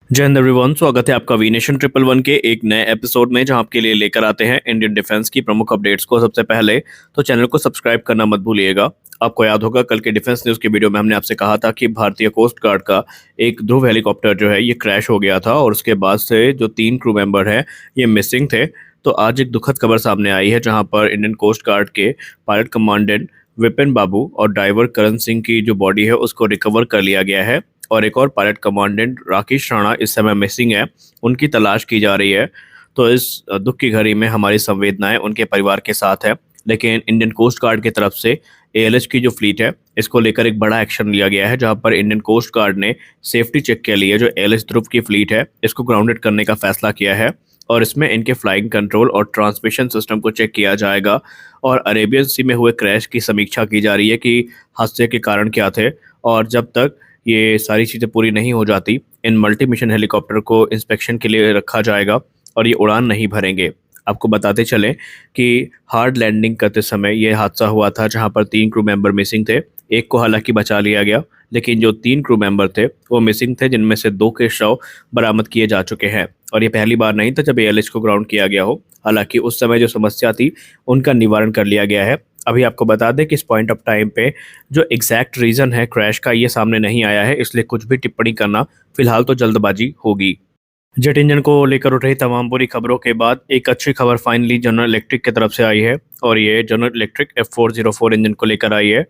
जय हिंद एवरीवन, स्वागत है आपका वी नेशन ट्रिपल वन के एक नए एपिसोड में, जहां आपके लिए लेकर आते हैं इंडियन डिफेंस की प्रमुख अपडेट्स को। सबसे पहले तो चैनल को सब्सक्राइब करना मत भूलिएगा। आपको याद होगा कल के डिफेंस न्यूज़ की वीडियो में हमने आपसे कहा था कि भारतीय कोस्ट गार्ड का एक ध्रुव हेलीकॉप्टर जो है ये क्रैश हो गया था और उसके बाद से जो 3 क्रू मेंबर हैं ये मिसिंग थे। तो आज एक दुखद खबर सामने आई है, जहाँ पर इंडियन कोस्ट गार्ड के पायलट कमांडेंट विपिन बाबू और डाइवर करण सिंह की जो बॉडी है उसको रिकवर कर लिया गया है। और एक और पायलट कमांडेंट राकेश राणा इस समय मिसिंग है, उनकी तलाश की जा रही है। तो इस दुख की घड़ी में हमारी संवेदनाएं उनके परिवार के साथ है। लेकिन इंडियन कोस्ट गार्ड की तरफ से एएलएच की जो फ्लीट है इसको लेकर एक बड़ा एक्शन लिया गया है, जहां पर इंडियन कोस्ट गार्ड ने सेफ्टी चेक के लिए जो एएलएच ध्रुव की फ्लीट है इसको ग्राउंडेड करने का फैसला किया है। और इसमें इनके फ्लाइंग कंट्रोल और ट्रांसमिशन सिस्टम को चेक किया जाएगा और अरेबियन सी में हुए क्रैश की समीक्षा की जा रही है कि हादसे के कारण क्या थे। और जब तक ये सारी चीज़ें पूरी नहीं हो जाती, इन मल्टी मिशन हेलीकॉप्टर को इंस्पेक्शन के लिए रखा जाएगा और ये उड़ान नहीं भरेंगे। आपको बताते चलें कि हार्ड लैंडिंग करते समय ये हादसा हुआ था, जहां पर 3 क्रू मेंबर मिसिंग थे। एक को हालांकि बचा लिया गया, लेकिन जो 3 क्रू मेंबर थे वो मिसिंग थे, जिनमें से 2 के शव बरामद किए जा चुके हैं। और ये पहली बार नहीं था जब एएलएच को ग्राउंड किया गया हो। हालांकि उस समय जो समस्या थी उनका निवारण कर लिया गया है। अभी आपको बता दें कि इस पॉइंट ऑफ टाइम पे जो एग्जैक्ट रीज़न है क्रैश का ये सामने नहीं आया है, इसलिए कुछ भी टिप्पणी करना फिलहाल तो जल्दबाजी होगी। जेट इंजन को लेकर उठ रही तमाम बुरी खबरों के बाद एक अच्छी खबर फाइनली जनरल इलेक्ट्रिक की तरफ से आई है, और ये जनरल इलेक्ट्रिक F404 इंजन को लेकर आई है।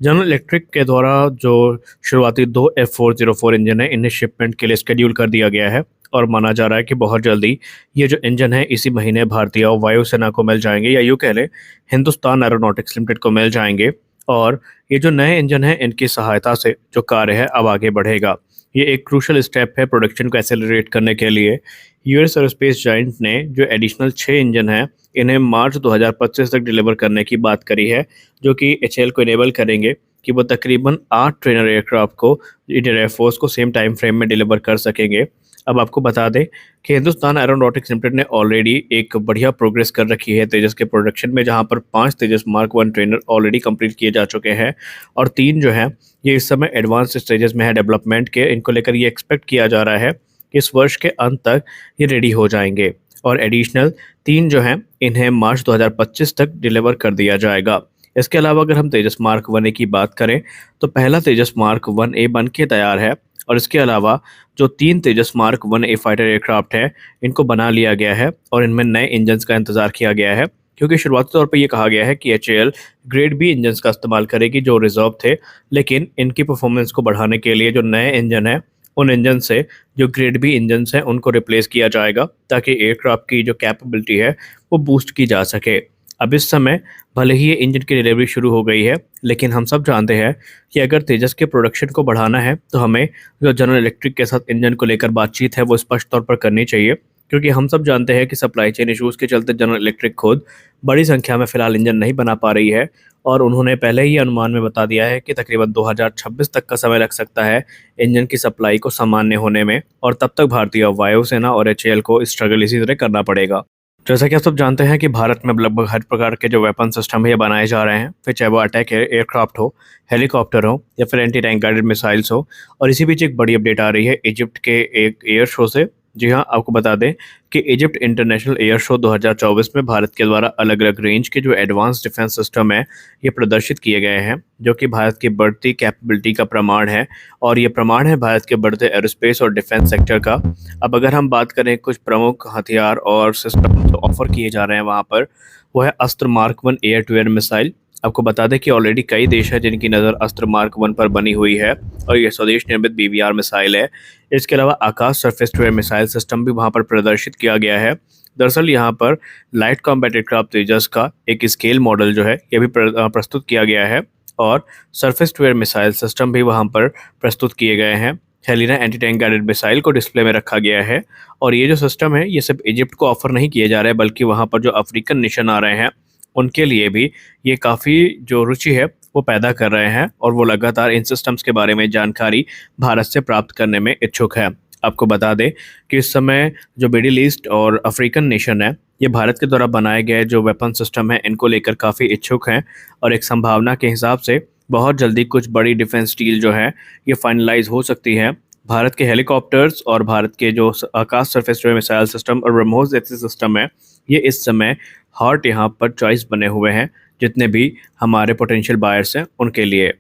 जनरल इलेक्ट्रिक के द्वारा जो शुरुआती 2 F404 इंजन है इन्हें शिपमेंट के लिए शेड्यूल कर दिया गया है, और माना जा रहा है कि बहुत जल्दी ये जो इंजन है इसी महीने भारतीय वायुसेना को मिल जाएंगे, या यूँ कह लें हिंदुस्तान एरोनॉटिक्स लिमिटेड को मिल जाएंगे। और ये जो नए इंजन है इनकी सहायता से जो कार्य है अब आगे बढ़ेगा। ये एक क्रूशल स्टेप है प्रोडक्शन को एक्सेलरेट करने के लिए। यूएस एरोस्पेस जायंट ने जो एडिशनल 6 इंजन हैं इन्हें मार्च 2025 तक डिलीवर करने की बात करी है, जो कि एचएएल को इनेबल करेंगे कि वो तकरीबन 8 ट्रेनर एयरक्राफ्ट को इंडियन एयरफोर्स को सेम टाइम फ्रेम में डिलीवर कर सकेंगे। अब आपको बता दें कि हिंदुस्तान एरोनॉटिक्स लिमिटेड ने ऑलरेडी एक बढ़िया प्रोग्रेस कर रखी है तेजस के प्रोडक्शन में, जहां पर 5 तेजस मार्क 1 ट्रेनर ऑलरेडी कंप्लीट किए जा चुके हैं, और 3 जो हैं ये इस समय एडवांस स्टेजेस में है डेवलपमेंट के। इनको लेकर ये एक्सपेक्ट किया जा रहा है कि इस वर्ष के अंत तक ये रेडी हो जाएंगे, और एडिशनल 3 जो हैं इन्हें मार्च 2025 तक डिलीवर कर दिया जाएगा। इसके अलावा अगर हम तेजस मार्क 1A की बात करें तो पहला तेजस मार्क 1A बन के तैयार है, और इसके अलावा जो 3 तेजस मार्क 1A फाइटर एयरक्राफ्ट हैं इनको बना लिया गया है, और इनमें नए इंजन्स का इंतजार किया गया है, क्योंकि शुरुआती तौर पर यह कहा गया है कि एचएएल ग्रेड बी इंजन्स का इस्तेमाल करेगी जो रिजर्व थे। लेकिन इनकी परफॉर्मेंस को बढ़ाने के लिए जो नए इंजन हैं उन इंजन से जो ग्रेड बी इंजन्स हैं उनको रिप्लेस किया जाएगा, ताकि एयरक्राफ्ट की जो कैपेबिलिटी है वो बूस्ट की जा सके। अब इस समय भले ही ये इंजन की डिलीवरी शुरू हो गई है, लेकिन हम सब जानते हैं कि अगर तेजस के प्रोडक्शन को बढ़ाना है तो हमें जो जनरल इलेक्ट्रिक के साथ इंजन को लेकर बातचीत है वो स्पष्ट तौर पर करनी चाहिए, क्योंकि हम सब जानते हैं कि सप्लाई चेन इशूज़ के चलते जनरल इलेक्ट्रिक खुद बड़ी संख्या में फिलहाल इंजन नहीं बना पा रही है। और उन्होंने पहले ही अनुमान में बता दिया है कि तकरीबन 2026 तक का समय लग सकता है इंजन की सप्लाई को सामान्य होने में, और तब तक भारतीय वायुसेना और एचएएल को स्ट्रगल इसी तरह करना पड़ेगा। जैसा कि आप सब जानते हैं कि भारत में लगभग हर प्रकार के जो वेपन सिस्टम है ये बनाए जा रहे हैं, फिर चाहे वो अटैक एयरक्राफ्ट हो, हेलीकॉप्टर हो, या फिर एंटी टैंक गाइडेड मिसाइल्स हो। और इसी बीच एक बड़ी अपडेट आ रही है इजिप्ट के एक एयर शो से। जी हाँ, आपको बता दें कि इजिप्ट इंटरनेशनल एयर शो 2024 में भारत के द्वारा अलग अलग रेंज के जो एडवांस डिफेंस सिस्टम है ये प्रदर्शित किए गए हैं, जो कि भारत की बढ़ती कैपेबिलिटी का प्रमाण है, और ये प्रमाण है भारत के बढ़ते एरोस्पेस और डिफेंस सेक्टर का। अब अगर हम बात करें कुछ प्रमुख हथियार और सिस्टम जो ऑफर किए जा रहे हैं वहाँ पर, वो है Astra mark 1 air to air missile. आपको बता दें कि ऑलरेडी कई देश हैं जिनकी नज़र अस्त्र मार्क 1 पर बनी हुई है, और ये स्वदेश निर्मित बीवीआर मिसाइल है। इसके अलावा Akash surface to air missile system भी वहाँ पर प्रदर्शित किया गया है। दरअसल यहाँ पर लाइट कॉम्बैट एयरक्राफ्ट तेजस का एक स्केल मॉडल जो है ये भी प्रस्तुत किया गया है, और surface to air missile system भी वहाँ पर प्रस्तुत किए गए हैं। Helina anti tank guided missile को डिस्प्ले में रखा गया है, और ये जो सिस्टम है ये सिर्फ इजिप्ट को ऑफर नहीं किए जा रहे हैं, बल्कि वहाँ पर जो अफ्रीकन नेशन आ रहे हैं उनके लिए भी ये काफ़ी जो रुचि है वो पैदा कर रहे हैं, और वो लगातार इन सिस्टम्स के बारे में जानकारी भारत से प्राप्त करने में इच्छुक है। आपको बता दें कि इस समय जो मिडिल ईस्ट और अफ्रीकन नेशन है ये भारत के द्वारा बनाए गए जो वेपन सिस्टम है इनको लेकर काफ़ी इच्छुक हैं, और एक संभावना के हिसाब से बहुत जल्दी कुछ बड़ी डिफेंस डील जो है ये फाइनलाइज हो सकती है। भारत के हेलीकॉप्टर्स और भारत के जो Akash surface to air missile system और ब्रह्मोस जैसे सिस्टम है, ये इस समय हॉट यहाँ पर चॉइस बने हुए हैं जितने भी हमारे पोटेंशियल बायर्स हैं उनके लिए।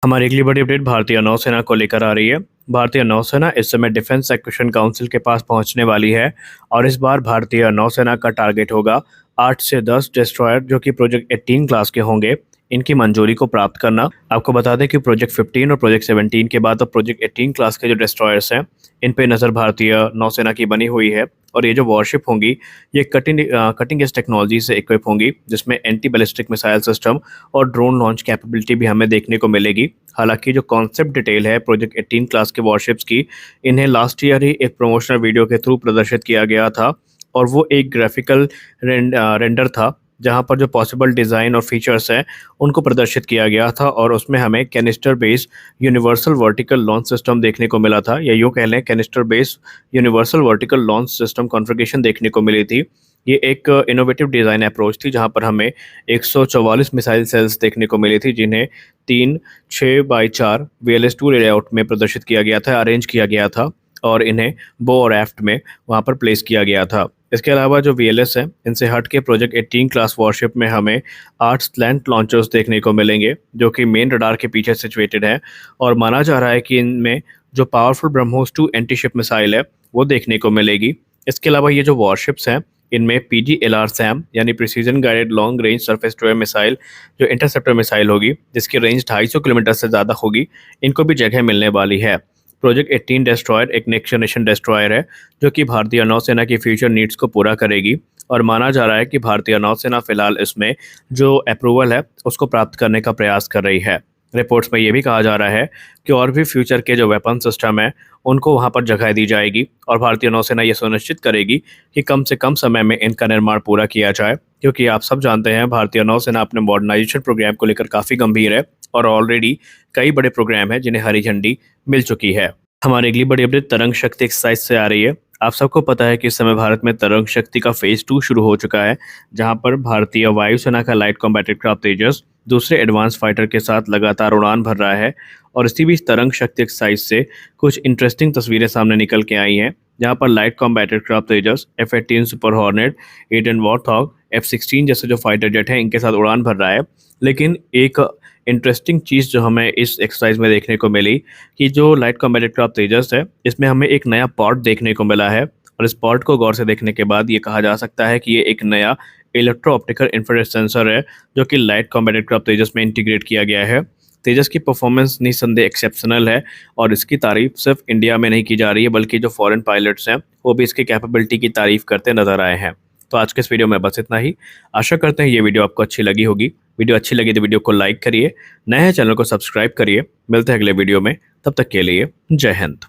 हमारी अगली बड़ी अपडेट भारतीय नौसेना को लेकर आ रही है। भारतीय नौसेना इस समय डिफेंस एक्विजिशन काउंसिल के पास पहुंचने वाली है और इस बार भारतीय नौसेना का टारगेट होगा 8 से 10 डिस्ट्रॉयर जो कि प्रोजेक्ट 18 क्लास के होंगे, इनकी मंजूरी को प्राप्त करना। आपको बता दें कि प्रोजेक्ट 15 और प्रोजेक्ट 17 के बाद अब प्रोजेक्ट 18 क्लास के जो डिस्ट्रॉयर्स हैं, इन पे नज़र भारतीय नौसेना की बनी हुई है। और ये जो वॉरशिप होंगी, ये कटिंग एज टेक्नोलॉजी से इक्विप होंगी, जिसमें एंटी बैलिस्टिक मिसाइल सिस्टम और ड्रोन लॉन्च कैपेबिलिटी भी हमें देखने को मिलेगी। हालांकि जो कॉन्सेप्ट डिटेल है प्रोजेक्ट 18 क्लास के वॉरशिप्स की, इन्हें लास्ट ईयर ही एक प्रमोशनल वीडियो के थ्रू प्रदर्शित किया गया था और वो एक ग्राफिकल रेंडर था जहां पर जो पॉसिबल डिज़ाइन और फीचर्स हैं उनको प्रदर्शित किया गया था और उसमें हमें canister based universal vertical launch system देखने को मिला था, या यूँ कह लें canister based universal vertical launch system configuration देखने को मिली थी। ये एक इनोवेटिव डिज़ाइन अप्रोच थी जहां पर हमें 144 मिसाइल सेल्स देखने को मिली थी, जिन्हें 3 6x4 VLS-2 लेआउट में प्रदर्शित किया गया था, अरेंज किया गया था और इन्हें बो और एफ्ट में वहां पर प्लेस किया गया था। इसके अलावा जो VLS है, इनसे हट के प्रोजेक्ट 18 क्लास वॉरशिप में हमें 8 स्लैंट लॉन्चर्स देखने को मिलेंगे जो कि मेन रडार के पीछे सिचुएटेड है और माना जा रहा है कि इनमें जो powerful BrahMos 2 anti ship missile है वो देखने को मिलेगी। इसके अलावा ये जो वॉरशिप्स हैं, इनमें PGLR SAM यानी precision guided long range surface to air missile जो इंटरसेप्टर मिसाइल होगी, जिसकी रेंज 250 किलोमीटर से ज़्यादा होगी, इनको भी जगह मिलने वाली है। प्रोजेक्ट 18 डिस्ट्रॉयर एक नेक्स्ट जनरेशन डिस्ट्रॉयर है जो कि भारतीय नौसेना की फ्यूचर नीड्स को पूरा करेगी और माना जा रहा है कि भारतीय नौसेना फिलहाल इसमें जो अप्रूवल है उसको प्राप्त करने का प्रयास कर रही है। रिपोर्ट्स में ये भी कहा जा रहा है कि और भी फ्यूचर के जो वेपन सिस्टम है उनको वहां पर जगह दी जाएगी और भारतीय नौसेना ये सुनिश्चित करेगी कि कम से कम समय में इनका निर्माण पूरा किया जाए, क्योंकि आप सब जानते हैं भारतीय नौसेना अपने मॉडर्नाइजेशन प्रोग्राम को लेकर काफ़ी गंभीर है और ऑलरेडी कई बड़े प्रोग्राम हैं जिन्हें हरी झंडी मिल चुकी है। हमारी अगली बड़ी अपडेट तरंग शक्ति एक्सरसाइज से आ रही है। आप सबको पता है कि इस समय भारत में तरंग शक्ति का फेज 2 शुरू हो चुका है, जहां पर भारतीय वायुसेना का लाइट कॉम्बैट एयरक्राफ्ट तेजस दूसरे एडवांस फाइटर के साथ लगातार उड़ान भर रहा है और इसी बीच तरंग शक्ति एक्सरसाइज से कुछ इंटरेस्टिंग तस्वीरें सामने निकल के आई हैं, जहां पर light combat aircraft Tejas F-18 super hornet, एडन वॉरथॉग, F-16 जैसे जो फाइटर जेट हैं इनके साथ उड़ान भर रहा है। लेकिन एक इंटरेस्टिंग चीज़ जो हमें इस एक्सरसाइज में देखने को मिली कि जो लाइट कॉम्बैट एयरक्राफ्ट तेजस है, इसमें हमें एक नया पॉड देखने को मिला है और इस पॉड को गौर से देखने के बाद ये कहा जा सकता है कि ये एक नया इलेक्ट्रो ऑप्टिकल इंफ्रारेड सेंसर है जो कि लाइट कॉम्बैट एयरक्राफ्ट तेजस में इंटीग्रेट किया गया है। तेजस की परफॉर्मेंस निसंदेह एक्सेप्शनल है और इसकी तारीफ सिर्फ इंडिया में नहीं की जा रही है, बल्कि जो फॉरेन पायलट्स हैं वो भी इसकी कैपेबिलिटी की तारीफ करते नजर आए हैं। तो आज के इस वीडियो में बस इतना ही। आशा करते हैं ये वीडियो आपको अच्छी लगी होगी। वीडियो अच्छी लगी तो वीडियो को लाइक करिए, नए हैं चैनल को सब्सक्राइब करिए। मिलते हैं अगले वीडियो में, तब तक के लिए जय हिंद।